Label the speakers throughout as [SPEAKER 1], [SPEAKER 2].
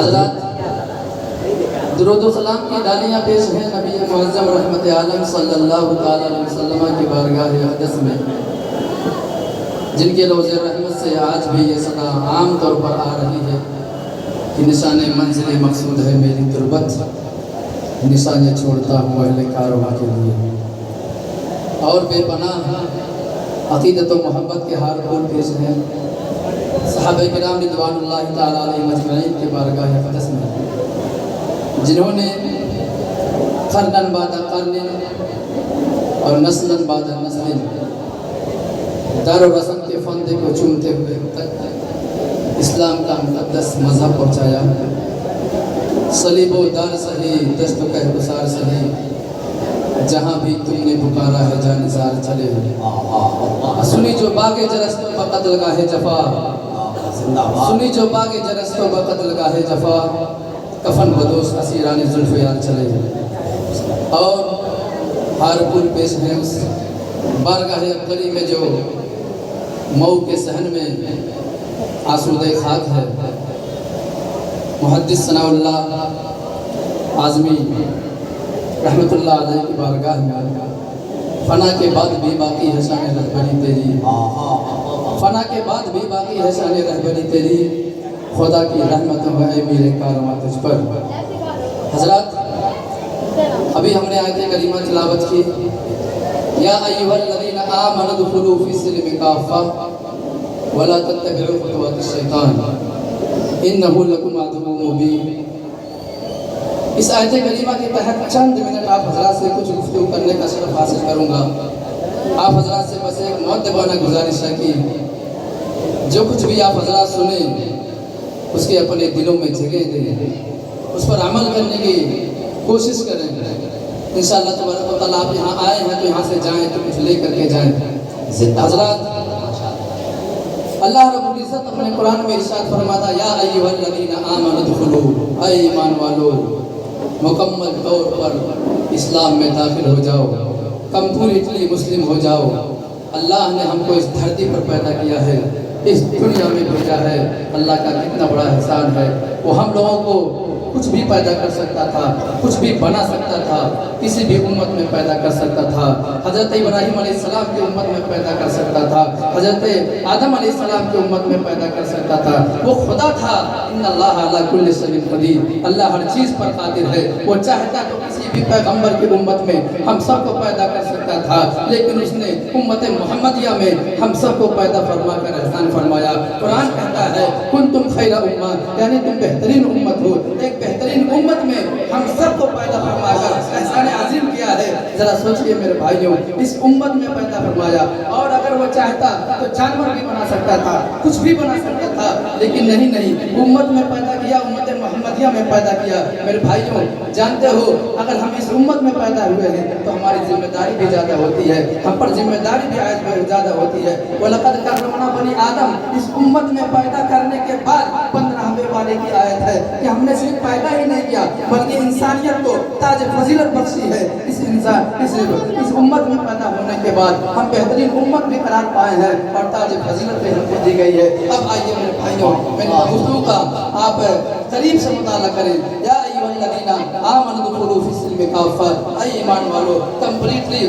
[SPEAKER 1] حضرات درود و سلام کی ڈالیاں پیش ہیں نبی معظم رحمت عالم صلی اللہ تعالی علیہ وسلم کی بارگاہ اقدس میں، جن کے روض رحمت سے آج بھی یہ صدا عام طور پر آ رہی ہے کہ نشان منزل مقصود ہے میری تربت، نشانے چھوڑتا ہوں اہل کارواں کے لیے، اور بے پناہ عقیدت و محبت کے ہار پھول پیش ہیں صحابہ کرام رضوان اللہ تعالی علیہ مجمعین کے بارگاہ اقدس میں، جنہوں نے قرنن بعد قرن اور نسلن بعد نسل دار و رسم کے فندے کو چومتے ہوئے تک اسلام کا مقدس مذہب پہنچایا۔ صلیب و دار سہی دست و کہبسار سہی، جہاں بھی تم نے پکارا ہے جانزار چلے، سنی جو باغ جرست و بقتل گاہ جفا، سنی جو باغ جرست و بقتل گاہ جفا، کفن بدوش اسیران زلف یار چلے، اور ہار پھول پیش ہیں اس بارگاہ اکبری میں جو مئو کے صحن میں آسودہ خاک ہے۔ محدث ثناء اللہ اعظمی رحمت اللہ علیہ کی بارگاہ میں، فنا کے بعد بھی باقی ہے شان رہبری تیری، فنا کے بعد بھی باقی ہے شان رہبری تیری، خدا کی رحمت ہے میرے کارواں تجھ پر۔ حضرات ابھی ہم نے آیت کریمہ تلاوت کی، یا ایھا الذین آمنوا ادخلوا فی السلم کافہ ولا تتبعوا خطوات الشیطان انہ لکم عدو مبین۔ اس آیت کریمہ کے تحت چند منٹ آپ حضرات سے کچھ گفتگو کرنے کا شرف حاصل کروں گا۔ آپ حضرات سے بس ایک مؤدبانہ گزارش ہے کہ جو کچھ بھی آپ حضرات سنیں اس کے اپنے دلوں میں جگہ دیں، اس پر عمل کرنے کی کوشش کریں۔ انشاءاللہ تبارک و تعالیٰ آپ یہاں آئے ہیں تو یہاں سے جائیں تو کچھ لے کر کے جائیں۔ حضرات اللہ رب العزت اپنے قرآن میں ارشاد فرماتا، یا ایھا الذین آمنوا ادخلوا، اے ایمان والو مکمل طور پر اسلام میں داخل ہو جاؤ، کمپلیٹلی مسلم ہو جاؤ۔ اللہ نے ہم کو اس دھرتی پر پیدا کیا ہے، اس دنیا میں بھیجا ہے، اللہ کا کتنا بڑا احسان ہے۔ وہ ہم لوگوں کو کچھ بھی پیدا کر سکتا تھا، کچھ بھی بنا سکتا تھا، کسی بھی امت میں پیدا کر سکتا تھا۔ حضرت ابراہیم علیہ السلام کی امت میں پیدا کر سکتا تھا، حضرت آدم علیہ السلام کی امت میں پیدا کر سکتا تھا۔ وہ خدا تھا، ان اللہ علی کل شیء قدیر، اللہ ہر چیز پر قادر ہے۔ وہ چاہتا تو کسی بھی پیغمبر کی امت میں ہم سب کو پیدا کر سکتا تھا، لیکن اس نے امت محمدیہ میں ہم سب کو پیدا فرما کر احسان فرمایا۔ قرآن کہتا ہے کنتم خیر امہ، یعنی تم بہترین امت ہو۔ ایک بہترین امت میں ہم سب کو پیدا فرما کر احسان عظیم کیا ہے۔ ذرا سوچئے میرے بھائیوں، اس امت میں پیدا فرمایا، اور اگر وہ چاہتا تو جانور بھی بنا سکتا تھا، کچھ بھی بنا سکتا تھا، لیکن نہیں، امت میں پیدا کیا، امت محمدیہ میں پیدا کیا۔ میرے بھائیوں جانتے ہو اگر ہم اس امت میں پیدا ہوئے ہیں تو ہماری ذمہ داری بھی زیادہ ہوتی ہے، ہم پر ذمہ داری بھی زیادہ ہوتی ہے۔ وَلَقَدْ كَرَّمْنَا بَنِي آدم، اس امت میں پیدا کرنے کے بعد 15ویں والے کی آیت ہے کہ ہم نے صرف پیدا ہی نہیں کیا بلکہ انسانیت کو تاج فضیلت بخشی ہے۔ اس امت میں پیدا ہونے کے بعد ہم بہترین امت بھی قرار پائے ہیں اور تاج فضیلت بھی ہم کو دی گئی ہے۔ اب آئیے میرے بھائیوں، میری گفتگو کا آپ قریب سے مطالعہ کریں۔ یا ایھا الذین آمنوا ادخلوا فی السلم کافہ، اے ایمان والو کمپلیٹلی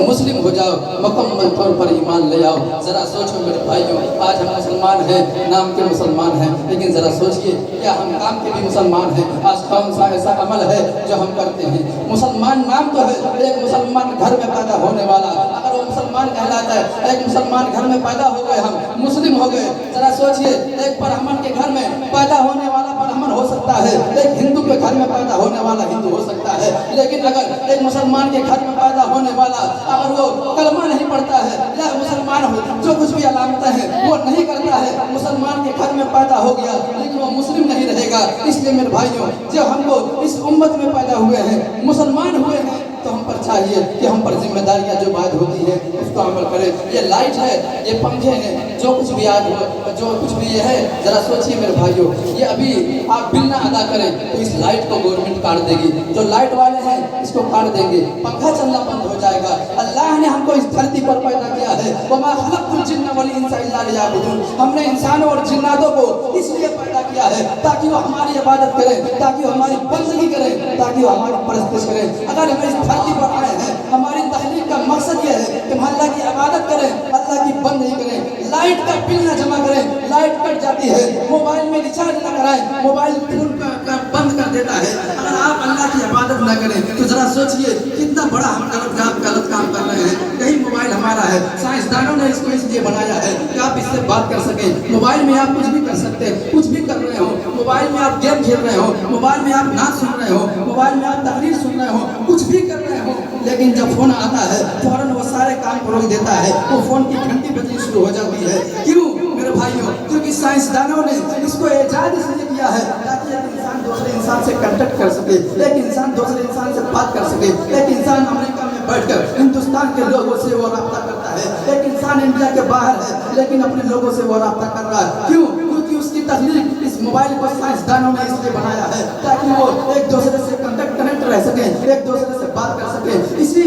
[SPEAKER 1] مسلم ہو جاؤ، مکمل طور پر ایمان لے آؤ۔ ذرا سوچو میرے بھائیوں، آج ہم مسلمان ہیں، نام کے مسلمان ہیں، لیکن ذرا سوچئے کیا ہم کام کے بھی مسلمان ہیں؟ آج کون سا ایسا عمل ہے جو ہم کرتے ہیں؟ مسلمان نام تو ہے، ایک مسلمان گھر میں پیدا ہونے والا، اگر وہ مسلمان کہلاتا ہے، ایک مسلمان گھر میں پیدا ہو گئے، ہم مسلم ہو گئے۔ ذرا سوچئے ایک برہمن کے گھر میں پیدا ہونے والا برہمن ہو سکتا ہے، ایک ہندو کے گھر میں پیدا ہونے والا ہندو ہو سکتا ہے، لیکن اگر ایک مسلمان کے گھر میں پیدا ہونے والا اگر وہ کلمہ نہیں پڑھتا ہے یا مسلمان ہو جو کچھ بھی علامتیں ہیں وہ نہیں کرتا ہے، مسلمان کے گھر میں پیدا ہو گیا لیکن وہ مسلم نہیں رہے گا۔ اس لیے میرے بھائیوں، جب ہم کو اس امت میں پیدا ہوئے ہیں، مسلمان ہوئے ہیں، تو ہم پر چاہیے کہ ہم پر ذمہ داریاں جو عائد ہوتی ہے اس کو عمل کریں۔ یہ لائٹ ہے، یہ پنکھے ہیں، جو کچھ بھی آج جو کچھ بھی یہ ہے، ذرا سوچئے میرے بھائیوں، یہ ابھی آپ بل نہ ادا کریں تو اس لائٹ کو گورنمنٹ کاٹ دے گی۔ جو لائٹ والے ہیں اس کو کاٹ دیں گے، پنکھا چلنا بند ہو جائے گا۔ اللہ نے ہم کو اس دھرتی پر پیدا کیا ہے، وَمَا خَلَقْتُ الْجِنَّ وَالْإِنسَ إِلَّا لِيَعْبُدُونِ، ہم نے انسانوں اور جناتوں کو اس لیے پیدا کیا ہے تاکہ وہ ہماری عبادت کریں، تاکہ وہ ہماری بندگی کریں، تاکہ وہ ہماری پرستش کریں۔ اگر ہم اس دھرتی پر آئے ہیں، ہماری تخلیق کا مقصد یہ ہے کہ ہم اللہ کی عبادت کریں، اللہ کی بندگی کریں، لائٹ کا بل نہ جمع کریں، لائٹ کٹ جاتی ہے، موبائل میں ریچارج نہ کرائیں، موبائل فون بند کر دیتا ہے۔ اگر آپ اللہ کی عبادت نہ کریں تو ذرا سوچئے کتنا بڑا ہم غلط کام کر رہے ہیں۔ یہی موبائل ہمارا ہے، سائنسدانوں نے اس کو اس لیے بنایا ہے کہ آپ اس سے بات کر سکیں۔ موبائل میں آپ کچھ بھی کر سکتے ہیں، کچھ بھی کر رہے ہو، موبائل میں آپ گیم کھیل رہے ہو، موبائل میں آپ نعت سن رہے ہو، موبائل میں آپ تقریر سن رہے ہو، کچھ بھی کر رہے ہو، لیکن جب فون آتا ہے فوراً وہ سارے کام کو روک دیتا ہے، وہ فون کی گھنٹی بجنی شروع ہو جاتی ہے۔ کیوں میرے بھائیوں؟ کیونکہ سائنسدانوں نے اس کو ایجاد اس لیے کیا ہے تاکہ ایک انسان دوسرے انسان سے کنٹیکٹ کر سکے، ایک انسان دوسرے انسان سے بات کر سکے، ایک انسان امریکہ میں بیٹھ کر ہندوستان کے لوگوں سے وہ رابطہ کرتا ہے، ایک انسان انڈیا کے باہر ہے لیکن اپنے لوگوں سے وہ رابطہ کر رہا ہے۔ کیوں؟ کیونکہ اس کی تخلیق اس موبائل کو سائنسدانوں نے اس لیے بنایا ہے تاکہ وہ ایک دوسرے سے کنیکٹ رہ سکیں، ایک دوسرے سے بات کر سکیں۔ اسی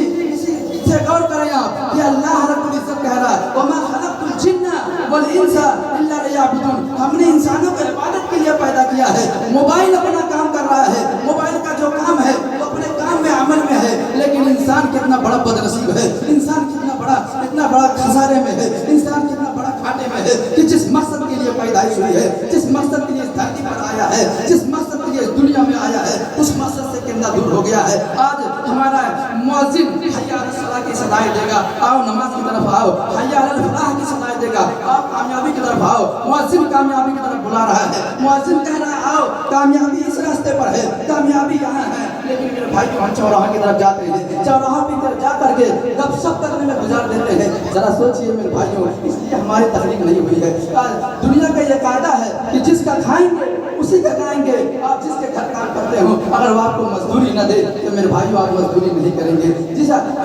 [SPEAKER 1] سے غور کریں آپ کہ اللہ رب العزت کہہ رہا ہے وَمَا خَلَقْتُ الْجِنَّ وَالْإِنسَ إِلَّا لِيَعْبُدُونِ، ہم نے انسانوں کو عبادت کے لیے پیدا کیا ہے۔ موبائل اپنا کام کر رہا ہے، موبائل کا جو کام ہے وہ اپنے کام میں عمل میں ہے، لیکن انسان کتنا بڑا بدنصیب ہے، انسان اتنا بڑا خسارے میں ہے، انسان کتنا بڑا گھاٹے میں ہے کہ جس مقصد کے لیے پیدائش ہوئی ہے، جس مقصد کے لیے اس دھرتی پر آیا ہے، جس مقصد کے لیے اس دنیا میں آیا ہے، اس مقصد سے کتنا دور ہو گیا ہے۔ آج ہمارا مؤذن حی علی الصلاۃ کی صدائیں دے گا، آؤ نماز کی طرف آؤ، حی علی الفلاح کی صدائیں دے گا، آؤ کامیابی کی طرف آؤ، مؤذن کامیابی کی طرف بلا رہا ہے، مؤذن کہہ رہا ہے آؤ کامیابی اس راستے پر ہے، کامیابی یہاں ہے، لیکن میرے بھائی ہم چوراہا کی طرف جاتے ہیں، چوراہا کی طرف جا کر کے گپ شپ کرنے میں گزار دیتے ہیں۔ ذرا سوچئے میرے بھائیوں، اس لیے ہماری تخلیق نہیں ہوئی ہے۔ دنیا کا یہ قاعدہ ہے کہ جس کا کھائیں گے اسی کا کھائیں گے۔ آپ جس کے گھر کام کرتے ہو اگر وہ آپ کو مزدوری نہ دے تو میرے بھائیوں آپ مزدوری نہیں کریں گے۔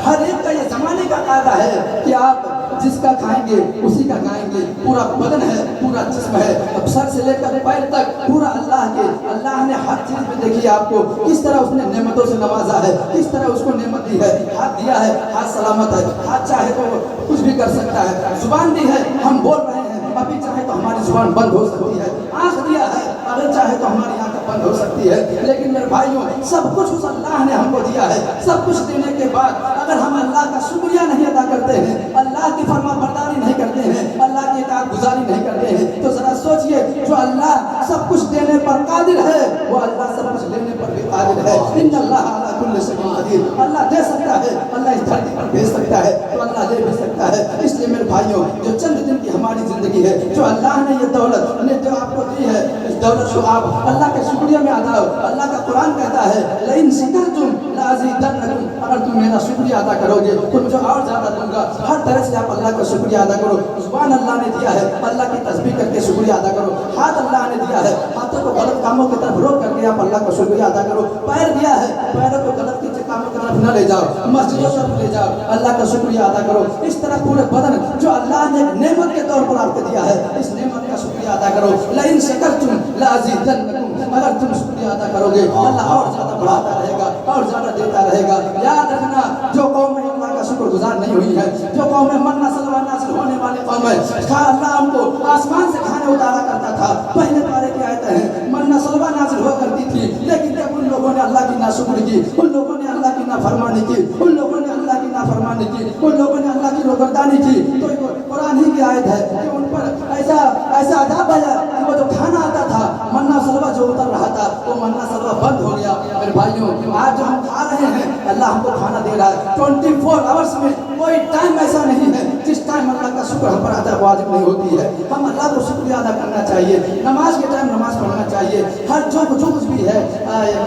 [SPEAKER 1] ہر ایک کا یہ زمانے کا قاعدہ ہے کہ آپ جس کا کھائیں گے اسی کا کھائیں گے۔ پورا بدن ہے، پورا جسم ہے، اب سر سے لے کر پیر تک پورا اللہ نے ہر چیز میں دیکھی آپ کو کس طرح اس نے نعمتوں سے نوازا ہے، کس طرح اس کو نعمت دی ہے، ہاتھ دیا ہے، ہاتھ سلامت ہے، ہاتھ چاہے تو کچھ بھی کر سکتا ہے، زبان دی ہے، ہم بول رہے ہیں، ابھی چاہے تو ہماری زبان بند ہو سکتی ہے، آنکھ دیا ہے، اگر چاہے تو ہماری آنکھ بند ہو سکتی ہے، لیکن میرے بھائیوں سب کچھ اس اللہ نے ہم کو دیا ہے۔ سب کچھ دینے کے بعد اگر ہم اللہ کا شکریہ نہیں ادا کرتے ہیں، اللہ کی فرما برداری نہیں کرتے ہیں، اللہ کی اطاعت گزاری نہیں کرتے ہیں، تو ذرا سوچئے جو اللہ سب کچھ دینے پر قادر ہے وہ اللہ سب کچھ لینے پر بھی قادر ہے۔ ان اللہ علی کل شیء قدیر، اللہ دے سکتا ہے، اللہ اس دھرتی پر بھیج سکتا ہے تو اللہ دے بھی سکتا ہے۔ اس لیے میرے بھائیوں جو چند دن کی ہماری زندگی ہے، جو اللہ نے یہ دولت نے جو آپ کو دی ہے، اس دولت کو آپ اللہ کے شکریہ میں ادا ہو۔ اللہ کا قرآن کہتا ہے لئن شکرتم لازیدنکم، اگر تم میرا شکریہ ادا کرو گے تو مجھے اور زیادہ دوں گا۔ ہر طرح سے آپ اللہ کا شکریہ ادا کرو۔ زبان اللہ نے دیا ہے، اللہ کی تسبیح کر کے شکریہ ادا کرو۔ ہاتھ اللہ نے دیا ہے، ہاتھوں کو غلط کاموں کی طرف روک کر کے آپ اللہ کا شکریہ ادا کرو۔ پیر دیا ہے، پیروں کو غلط کاموں کی طرف نہ لے جاؤ، مسجدوں سے لے جاؤ، اللہ کا شکریہ ادا کرو۔ اس طرح پورے بدن جو اللہ نے ایک نعمت کے طور پر آپ کو دیا ہے، اس نعمت کا شکریہ ادا کرو۔ لئن شکرتم لازیدنکم، اگر تم شکریہ ادا کرو گے اللہ اور زیادہ بڑھاتا رہے گا، اور زیادہ دیتا رہے گا۔ یاد رکھنا جو قوم اللہ کا شکر گزار نہیں ہوئی ہے، جو قوم منہ سلوہ نازل ہونے والی قوم ہے، اللہ ہم کو آسمان سے کھانے اتارا کرتا تھا، پہلے پارے کی آیتیں ہیں، منہ سلوہ نازل ہوا کرتی تھی، لیکن جب ان لوگوں نے اللہ کی ناشکری کی، ان لوگوں نے اللہ کی نافرمانی کی، ان لوگوں نے اللہ کی نافرمانی کی، ان لوگوں نے اللہ کی روگردانی کی، تو قرآن ہی کی آیت ہے کہ ان پر ایسا عذاب آیا کہ وہ جو کھانا آتا تھا، منہ سلوہ جو اتر رہا تھا وہ منہ سلوہ بند ہو گیا۔ میرے بھائیوں آج جو ہم کھا رہے ہیں اللہ ہم کو کھانا دے رہا ہے 24 آورس میں، کوئی ٹائم ایسا نہیں ہے جس ٹائم اللہ کا شکر ہم پر ادا واجب نہیں ہوتی ہے۔ ہم اللہ کو شکریہ ادا کرنا چاہیے، نماز کے ٹائم نماز پڑھنا چاہیے، ہر جو کچھ بھی ہے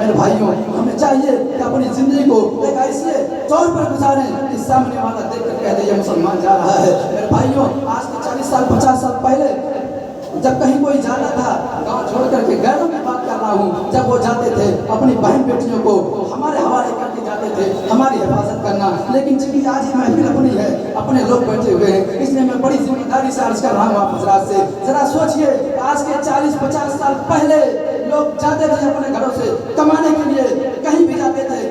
[SPEAKER 1] میرے بھائیوں ہمیں چاہیے کہ اپنی زندگی کو ایک ایسے طور پر گزاریں کہ سامنے والا دیکھ کر کہہ دے یہ مسلمان جا رہا ہے۔ میرے بھائیوں آج سے 40 سال 50 سال پہلے جب کہیں کوئی جانا تھا، گاؤں چھوڑ کر کے غیروں کی بات کر رہا ہوں، جب وہ جاتے تھے اپنی بہن بیٹیوں کو ہمارے حوالے کر کے جاتے تھے ہماری حفاظت کرنا، لیکن چونکہ آج یہ محفل اپنی ہے، اپنے لوگ بیٹھے ہوئے ہیں، اس لیے میں بڑی ذمہ داری سے عرض کر رہا ہوں آپ حضرات سے، ذرا سوچئے آج کے 40-50 سال پہلے لوگ جاتے تھے اپنے گھروں سے کمانے کے لیے، کہیں بھی جاتے تھے